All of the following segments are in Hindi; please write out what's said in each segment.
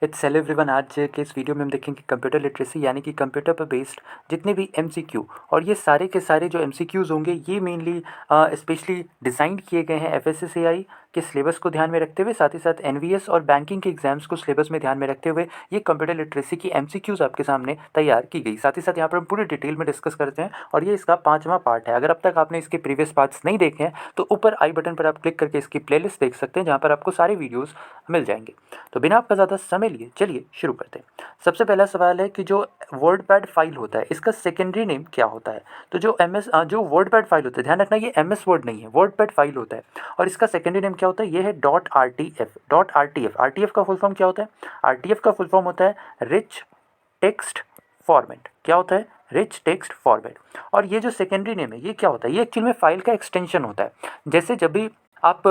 It's hello everyone. आज के इस वीडियो में हम देखेंगे कंप्यूटर लिटरेसी यानी कि कंप्यूटर पर बेस्ड जितने भी एमसीक्यू और ये सारे के सारे जो एमसीक्यूज़ होंगे ये मेनली स्पेशली डिज़ाइन किए गए हैं एफएसएसएआई के सिलेबस को ध्यान में रखते हुए, साथ ही साथ एनवीएस और बैंकिंग के एग्जाम्स को सिलेबस में ध्यान में रखते हुए ये कंप्यूटर लिटरेसी की एमसीक्यूज़ आपके सामने तैयार की गई। साथ ही साथ यहाँ पर हम पूरी डिटेल में डिस्कस करते हैं और ये इसका 5वां पार्ट है। अगर अब तक आपने इसके प्रीवियस पार्ट्स नहीं देखे हैं तो ऊपर आई बटन पर आप क्लिक करके इसकी प्लेलिस्ट देख सकते हैं, जहाँ पर आपको सारे वीडियोज़ मिल जाएंगे। तो बिना आपका ज़्यादा समय लिए चलिए शुरू करते हैं। सबसे पहला सवाल है कि जो वर्डपैड फाइल होता है इसका सेकेंडरी नेम क्या होता है। तो जो वर्डपैड फाइल होता है, ध्यान रखना ये एमएस वर्ड नहीं है, वर्डपैड फाइल होता है और इसका सेकेंडरी नेम क्या होता है, ये है dot R T F. Dot R T F, R T F का फुल फॉर्म क्या होता है? आर टी एफ का फुल फॉर्म होता है रिच टेक्स्ट फॉर्मेट। क्या होता है? Rich text format. और ये जो सेकेंडरी नेम है ये क्या होता है? ये एक्चुअल में फाइल का एक्सटेंशन होता है। जैसे जब भी आप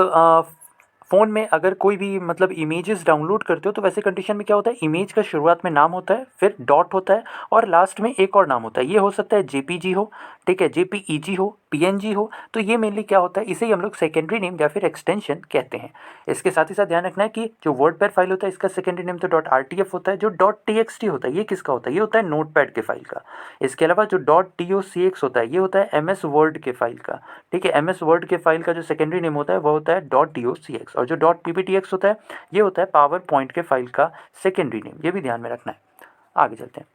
फ़ोन में अगर कोई भी मतलब इमेजेस डाउनलोड करते हो तो वैसे कंडीशन में क्या होता है, इमेज का शुरुआत में नाम होता है, फिर डॉट होता है और लास्ट में एक और नाम होता है। ये हो सकता है जेपीजी हो, ठीक है, जेपीईजी हो, पीएनजी हो। तो ये मेनली क्या होता है, इसे ही हम लोग सेकेंडरी नेम या फिर एक्सटेंशन कहते हैं। इसके साथ ही साथ ध्यान रखना है कि जो वर्डपैड फाइल होता है इसका सेकेंडरी नेम तो डॉट आरटीएफ होता है। जो डॉट टीएक्सटी होता है ये किसका होता है? ये होता है नोटपैड के फाइल का। इसके अलावा जो डॉट टीओसीएक्स होता है ये होता है एमएस वर्ड के फाइल का। ठीक है, एमएस वर्ड के फाइल का जो सेकेंडरी नेम होता है वो होता है डॉट टीओसीएक्स। और जो डॉट पीपीटीएक्स होता है ये होता है पावर पॉइंट के फाइल का सेकेंडरी नेम। ये भी ध्यान में रखना है। आगे चलते हैं।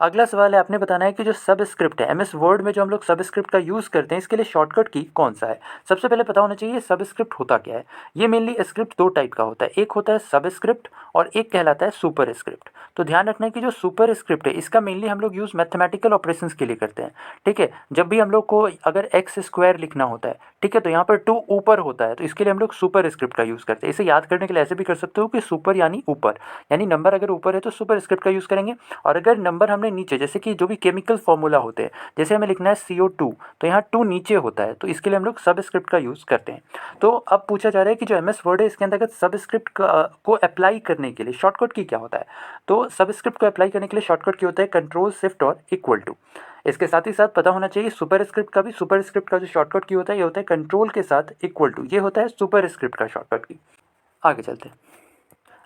अगला सवाल है, आपने बताना है कि जो सब स्क्रिप्ट है एमएस वर्ड में, जो हम लोग सब स्क्रिप्ट का यूज़ करते हैं, इसके लिए शॉर्टकट की कौन सा है। सबसे पहले पता होना चाहिए सब स्क्रिप्ट होता क्या है। ये मेनली स्क्रिप्ट दो टाइप का होता है, एक होता है सब स्क्रिप्ट और एक कहलाता है सुपर स्क्रिप्ट। तो ध्यान रखना है कि जो सुपर स्क्रिप्ट है इसका मेनली हम लोग यूज़ मैथमेटिकल ऑपरेशंस के लिए करते हैं। ठीक है, जब भी हम लोग को अगर एक्स स्क्वायर लिखना होता है, ठीक है, तो यहाँ पर 2 ऊपर होता है तो इसके लिए हम लोग सुपर स्क्रिप्ट का यूज़ करते हैं। इसे याद करने के लिए ऐसे भी कर सकते हो कि सुपर यानी ऊपर, यानी नंबर अगर ऊपर है तो सुपर स्क्रिप्ट का यूज़ करेंगे। और अगर नंबर हमने नीचे, जैसे कि जो भी केमिकल फॉर्मूला होते हैं, जैसे हमें लिखना है CO2 तो यहाँ 2 नीचे होता है तो इसके लिए हम लोग सब स्क्रिप्ट का यूज़ करते हैं। तो अब पूछा जा रहा है कि जो एमएस वर्ड है इसके अंतर्गत सब स्क्रिप्ट को अप्लाई करने के लिए शॉर्टकट की क्या होता है। तो सब स्क्रिप्ट को अप्लाई करने के लिए शॉर्टकट की होता है कंट्रोल शिफ्ट और इक्वल टू। इसके साथ ही साथ पता होना चाहिए सुपर स्क्रिप्ट का भी। सुपर स्क्रिप्ट का जो शॉर्टकट की होता है ये होता है कंट्रोल के साथ इक्वल टू। ये होता है सुपर स्क्रिप्ट का शॉर्टकट की। आगे चलते हैं।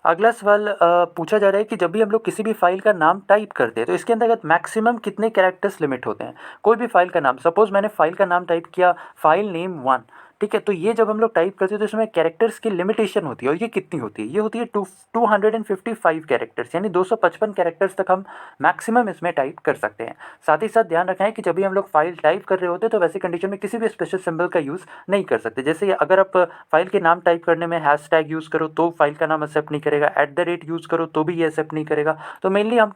अगला सवाल पूछा जा रहा है कि जब भी हम लोग किसी भी फाइल का नाम टाइप करते हैं तो इसके अंतर्गत मैक्सिमम कितने कैरेक्टर्स लिमिट होते हैं। कोई भी फाइल का नाम, सपोज मैंने फाइल का नाम टाइप किया फाइल नेम 1, ठीक है, तो ये जब हम लोग टाइप करते हैं तो इसमें कैरेक्टर्स की लिमिटेशन होती है। और ये कितनी होती है? ये होती है 255 कैरेक्टर्स, यानी 255 कैरेक्टर्स तक हम मैक्सिमम इसमें टाइप कर सकते हैं। साथ ही साथ ध्यान रखना है कि जब भी हम लोग फाइल टाइप कर रहे होते हैं तो वैसे कंडीशन में किसी भी स्पेशल सिंबल का यूज़ नहीं कर सकते। जैसे अगर आप फाइल के नाम टाइप करने में हैशटैग यूज़ करो तो फाइल का नाम एक्सेप्ट नहीं करेगा, @ यूज़ करो तो भी ये एक्सेप्ट नहीं करेगा। तो मेनली हम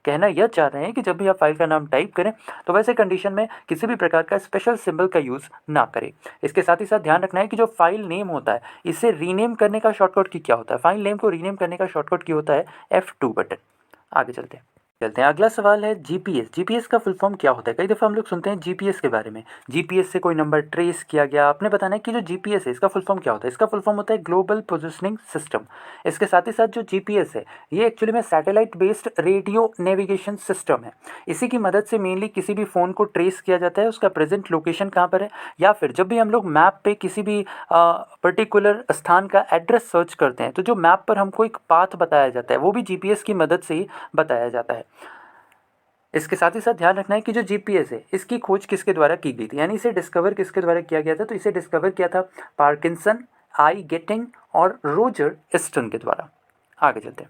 कहना यह चाह रहे हैं कि जब भी आप फाइल का नाम टाइप करें तो वैसे कंडीशन में किसी भी प्रकार का स्पेशल सिंबल का यूज़ ना करें। इसके साथ ही साथ ध्यान रखना है कि जो फाइल नेम होता है इसे रीनेम करने का शॉर्टकट की क्या होता है। फाइल नेम को रीनेम करने का शॉर्टकट की होता है F2 बटन। आगे चलते हैं। अगला सवाल है जीपीएस। जीपीएस का फुल फॉर्म क्या होता है? कई दफ़ा हम लोग सुनते हैं जीपीएस के बारे में, जीपीएस से कोई नंबर ट्रेस किया गया। आपने बताना है कि जो जीपीएस है इसका फुल फॉर्म क्या होता है। इसका फुल फॉर्म होता है ग्लोबल पोजिशनिंग सिस्टम। इसके साथ ही साथ जो जीपीएस है ये एक्चुअली में satellite based radio navigation system है। इसी की मदद से मेनली किसी भी फ़ोन को ट्रेस किया जाता है, उसका प्रेजेंट लोकेशन कहाँ पर है, या फिर जब भी हम लोग मैप पे किसी भी पर्टिकुलर स्थान का एड्रेस सर्च करते हैं तो जो मैप पर हमको एक पाथ बताया जाता है वो भी जीपीएस की मदद से ही बताया जाता है। इसके साथ ही साथ ध्यान रखना है कि जो जीपीएस है इसकी खोज किसके द्वारा की गई थी, यानी इसे डिस्कवर किसके द्वारा किया गया था। तो इसे डिस्कवर किया था पार्किंसन, आई गेटिंग और रोजर स्टर्न के द्वारा। आगे चलते हैं।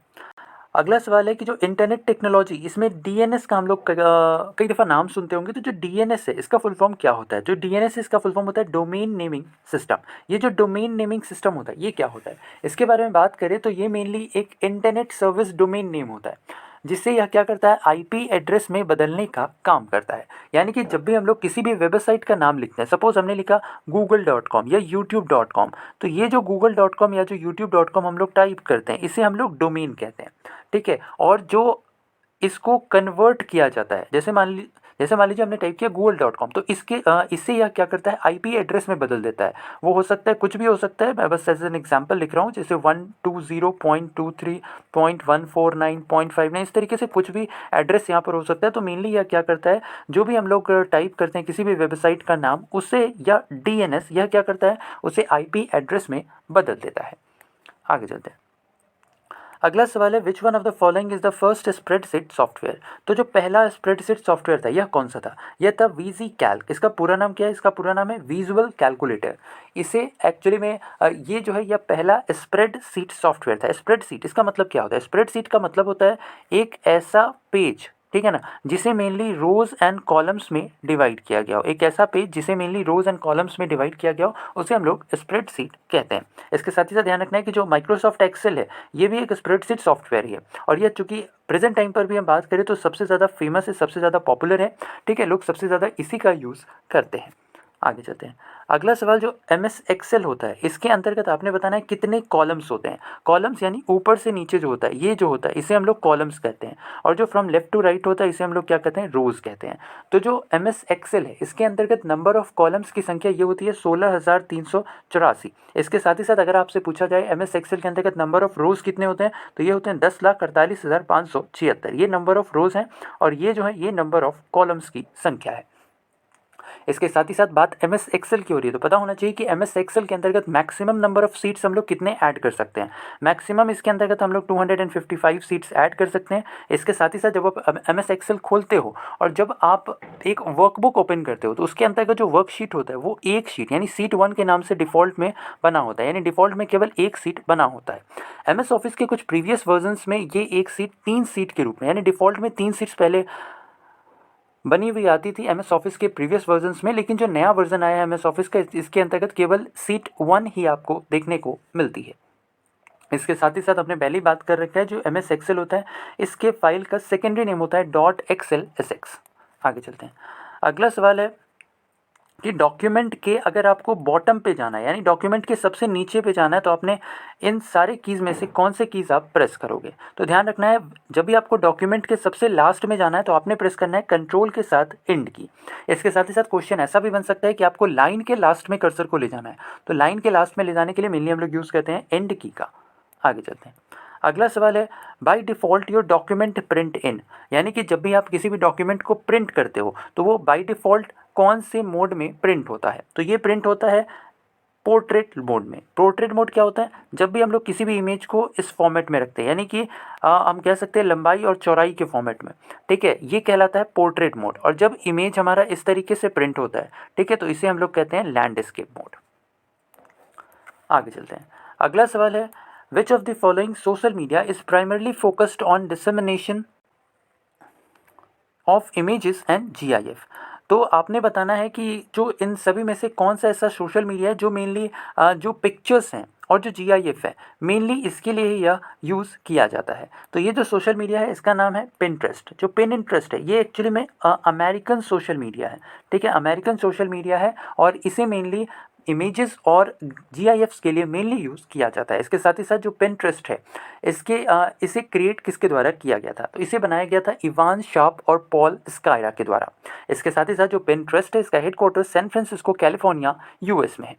अगला सवाल है कि जो इंटरनेट टेक्नोलॉजी, इसमें डीएनएस का हम लोग कई दफ़ा नाम सुनते होंगे। तो जो डीएनएस है इसका फुल फॉर्म क्या होता है? जो डीएनएस है इसका फुल फॉर्म होता है डोमेन नेमिंग सिस्टम। ये जो डोमेन नेमिंग सिस्टम होता है ये क्या होता है? इसके बारे में बात करें तो ये मेनली एक इंटरनेट सर्विस डोमेन नेम होता है, जिससे यह क्या करता है, आईपी एड्रेस में बदलने का काम करता है। यानी कि जब भी हम लोग किसी भी वेबसाइट का नाम लिखते हैं, सपोज हमने लिखा google.com या youtube.com, तो ये जो google.com या जो youtube.com हम लोग टाइप करते हैं इसे हम लोग डोमेन कहते हैं। ठीक है, और जो इसको कन्वर्ट किया जाता है, जैसे मान लीजिए हमने टाइप किया google.com, तो इससे यह क्या करता है, आईपी एड्रेस में बदल देता है। वो हो सकता है, कुछ भी हो सकता है, मैं बस एज एन एग्जांपल लिख रहा हूँ, जैसे 120.23.149.59, इस तरीके से कुछ भी एड्रेस यहाँ पर हो सकता है। तो मेनली यह क्या करता है, जो भी हम लोग टाइप करते हैं किसी भी वेबसाइट का नाम, उसे या डीएनएस यह क्या करता है, उसे आईपी एड्रेस में बदल देता है। आगे चलते हैं। अगला सवाल है which one of the following is the first spreadsheet software. तो जो पहला स्प्रेडशीट सॉफ्टवेयर था यह कौन सा था? यह था वीजी कैल्क। इसका पूरा नाम क्या है? इसका पूरा नाम है विजुअल कैलकुलेटर। इसे एक्चुअली में ये जो है यह पहला स्प्रेडशीट सॉफ्टवेयर था। स्प्रेडशीट इसका मतलब क्या होता है? स्प्रेडशीट का मतलब होता है एक ऐसा पेज, ठीक है ना, जिसे मेनली रोज एंड कॉलम्स में डिवाइड किया गया हो। एक ऐसा पेज जिसे मेनली रोज एंड कॉलम्स में डिवाइड किया गया हो उसे हम लोग स्प्रेडशीट कहते हैं। इसके साथ ही साथ ध्यान रखना है कि जो माइक्रोसॉफ्ट एक्सेल है ये भी एक स्प्रेडशीट सॉफ्टवेयर ही है, और यह चूंकि प्रेजेंट टाइम पर भी हम बात करें तो सबसे ज़्यादा फेमस है, सबसे ज़्यादा पॉपुलर है, ठीक है, लोग सबसे ज़्यादा इसी का यूज़ करते हैं। आगे चलते हैं। अगला सवाल जो एम एस एक्सेल होता है इसके अंतर्गत आपने बताना है कितने कॉलम्स होते हैं। कॉलम्स यानी ऊपर से नीचे जो होता है, ये जो होता है इसे हम लोग कॉलम्स कहते हैं, और जो फ्रॉम लेफ्ट टू राइट होता है इसे हम लोग क्या कहते हैं? रोज कहते हैं। तो जो एम एस एक्सेल है इसके अंतर्गत नंबर ऑफ कॉलम्स की संख्या ये होती है 16,384। इसके साथ ही साथ अगर आपसे पूछा जाए एम एस एक्सेल के अंतर्गत नंबर ऑफ रोज कितने होते हैं, तो ये होते हैं 10,48,576। ये नंबर ऑफ रोज हैं, और ये जो है ये नंबर ऑफ कॉलम्स की संख्या है। इसके साथ ही साथ बात एम एस एक्सेल की हो रही है तो पता होना चाहिए कि एम एस एक्सेल के अंतर्गत मैक्सिमम नंबर ऑफ सीट्स हम लोग कितने ऐड कर सकते हैं। मैक्सिमम इसके अंतर्गत हम लोग 255 सीट्स ऐड कर सकते हैं। इसके साथ ही साथ जब आप एम एस एक्सेल खोलते हो और जब आप एक वर्कबुक ओपन करते हो तो उसके अंतर्गत जो वर्कशीट होता है वो एक शीट यानी सीट 1 के नाम से डिफ़ॉल्ट में बना होता है, यानी डिफ़ॉल्ट में केवल एक सीट बना होता है। एम एस ऑफिस के कुछ प्रीवियस वर्जन्स में ये एक सीट 3 सीट के रूप में, यानी डिफ़ॉल्ट में 3 सीट्स पहले बनी हुई आती थी एम एस ऑफिस के प्रीवियस वर्जन्स में, लेकिन जो नया वर्जन आया है एम एस ऑफिस का इसके अंतर्गत केवल सीट 1 ही आपको देखने को मिलती है। इसके साथ ही साथ अपने पहले ही बात कर रखा है जो एम एस एक्सेल होता है इसके फाइल का सेकेंडरी नेम होता है डॉट XLSX। आगे चलते हैं। अगला सवाल है कि डॉक्यूमेंट के अगर आपको बॉटम पे जाना है यानी डॉक्यूमेंट के सबसे नीचे पे जाना है तो आपने इन सारे कीज़ में से कौन से कीज़ आप प्रेस करोगे। तो ध्यान रखना है जब भी आपको डॉक्यूमेंट के सबसे लास्ट में जाना है तो आपने प्रेस करना है कंट्रोल के साथ एंड की। इसके साथ ही साथ क्वेश्चन ऐसा भी बन सकता है कि आपको लाइन के लास्ट में कर्सर को ले जाना है, तो लाइन के लास्ट में ले जाने के लिए मेनली हम लोग यूज़ करते हैं एंड की का। आगे चलते हैं। अगला सवाल है by default your document print in, यानी कि जब भी आप किसी भी डॉक्यूमेंट को प्रिंट करते हो तो वो बाय डिफ़ॉल्ट कौन से मोड में प्रिंट होता है। तो ये प्रिंट होता है पोर्ट्रेट मोड में। पोर्ट्रेट मोड क्या होता है? जब भी हम लोग किसी भी इमेज को इस फॉर्मेट में रखते हैं, यानी कि हम कह सकते हैं लंबाई और चौड़ाई के फॉर्मेट में, ठीक है, ये कहलाता है पोर्ट्रेट मोड। और जब इमेज हमारा इस तरीके से प्रिंट होता है, ठीक है, तो इसे हम लोग कहते हैं लैंडस्केप मोड। आगे चलते हैं। अगला सवाल है which of the following social media is primarily focused on dissemination of images and GIF। तो आपने बताना है कि जो इन सभी में से कौन सा ऐसा सोशल मीडिया है जो मेनली जो पिक्चर्स हैं और जो GIF है मेनली इसके लिए ही यह यूज़ किया जाता है। तो ये जो सोशल मीडिया है इसका नाम है पिंटरेस्ट। जो पिंटरेस्ट है ये एक्चुअली में अमेरिकन सोशल मीडिया है, ठीक है, अमेरिकन सोशल मीडिया है, और इसे मेनली इमेजेस और GIFs के लिए मेनली यूज़ किया जाता है। इसके साथ ही साथ जो पिंटरेस्ट है इसे क्रिएट किसके द्वारा किया गया था? तो इसे बनाया गया था इवान शार्प और पॉल स्कायरा के द्वारा। इसके साथ ही साथ जो पिंटरेस्ट है इसका headquarter San Francisco California US में है।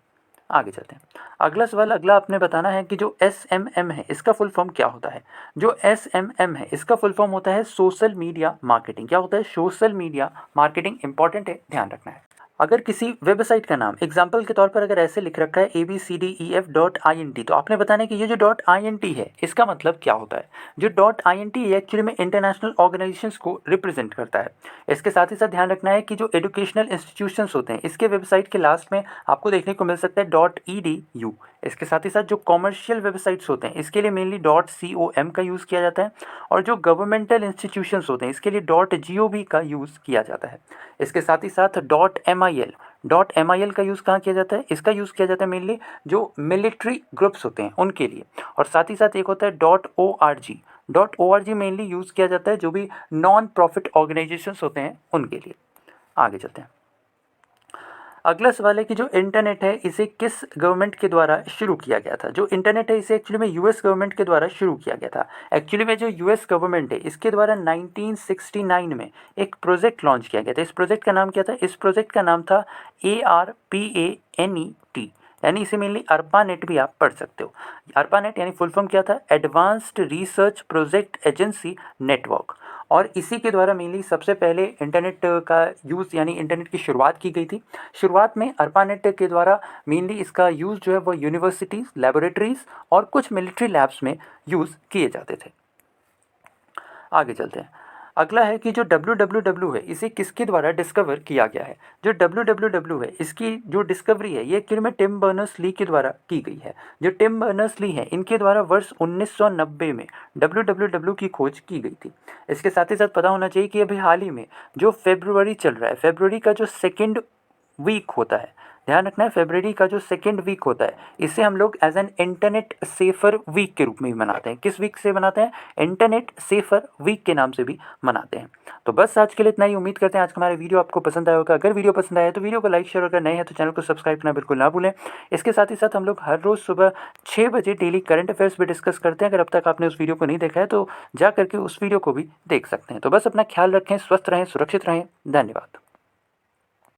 आगे चलते हैं। अगला सवाल अगला आपने बताना है कि जो SMM है इसका फुल फॉर्म क्या होता है। जो SMM है इसका फुल फॉर्म होता है सोशल मीडिया मार्केटिंग। क्या होता है? Social media marketing. इंपॉर्टेंट है, ध्यान रखना है। अगर किसी वेबसाइट का नाम एग्जाम्पल के तौर पर अगर ऐसे लिख रखा है ABCDEF.INT, तो आपने बताना है कि ये जो .INT है इसका मतलब क्या होता है। जो .INT एक्चुअली में इंटरनेशनल ऑर्गेनाइजेशंस को रिप्रेजेंट करता है। इसके साथ ही साथ ध्यान रखना है कि जो एजुकेशनल इंस्टीट्यूशंस होते हैं इसके वेबसाइट के लास्ट में आपको देखने को मिल सकता है .edu। इसके साथ ही साथ जो कॉमर्शियल वेबसाइट्स होते हैं इसके लिए मेनली .com का यूज़ किया जाता है, और जो गवर्नमेंटल इंस्टीट्यूशंस होते हैं इसके लिए .gov का यूज़ किया जाता है। इसके साथ ही साथ .mil का यूज़ कहाँ किया जाता है? इसका यूज़ किया जाता है मेनली जो मिलिट्री ग्रुप्स होते हैं उनके लिए। और साथ ही साथ एक होता है .org मेनली यूज़ किया जाता है जो भी नॉन प्रॉफिट ऑर्गेनाइजेशंस होते हैं उनके लिए। आगे चलते हैं। अगला सवाल है कि जो इंटरनेट है इसे किस गवर्नमेंट के द्वारा शुरू किया गया था। जो इंटरनेट है इसे एक्चुअली में US गवर्नमेंट के द्वारा शुरू किया गया था। एक्चुअली में जो US गवर्नमेंट है इसके द्वारा 1969 में एक प्रोजेक्ट लॉन्च किया गया था। इस प्रोजेक्ट का नाम क्या था? इस प्रोजेक्ट का नाम था ARPANET, यानी इसे मेनली ARPANET भी आप पढ़ सकते हो। ARPANET यानी फुल फॉर्म क्या था? Advanced research project agency network. और इसी के द्वारा मेनली सबसे पहले इंटरनेट का यूज़ यानी इंटरनेट की शुरुआत की गई थी। शुरुआत में ARPANET के द्वारा मेनली इसका यूज़ जो है वो यूनिवर्सिटीज़, लैबोरेटरीज़ और कुछ मिलिट्री लैब्स में यूज़ किए जाते थे। आगे चलते हैं। अगला है कि जो WWW है इसे किसके द्वारा डिस्कवर किया गया है। जो WWW है इसकी जो डिस्कवरी है ये एक्चुअली में टिम बर्नर्स-ली के द्वारा की गई है। जो टिम बर्नर्स-ली हैं इनके द्वारा वर्ष 1990 में WWW की खोज की गई थी। इसके साथ ही साथ पता होना चाहिए कि अभी हाल ही में जो फ़रवरी चल रहा है, फ़रवरी का जो सेकंड वीक होता है, ध्यान रखना है फ़रवरी का जो सेकंड वीक होता है इसे हम लोग as an internet safer week के रूप में भी मनाते हैं। किस वीक से मनाते हैं? इंटरनेट सेफर वीक के नाम से भी मनाते हैं। तो बस आज के लिए इतना ही। उम्मीद करते हैं आज का हमारा वीडियो आपको पसंद आया होगा। अगर वीडियो पसंद आया तो वीडियो को लाइक शेयर, अगर नए हैं तो चैनल को सब्सक्राइब करना बिल्कुल ना भूलें। इसके साथ ही साथ हम लोग हर रोज़ सुबह 6 बजे डेली करंट अफेयर्स भी डिस्कस करते हैं। अगर अब तक आपने उस वीडियो को नहीं देखा है तो जा करके उस वीडियो को भी देख सकते हैं। तो बस अपना ख्याल रखें, स्वस्थ रहें, सुरक्षित रहें। धन्यवाद।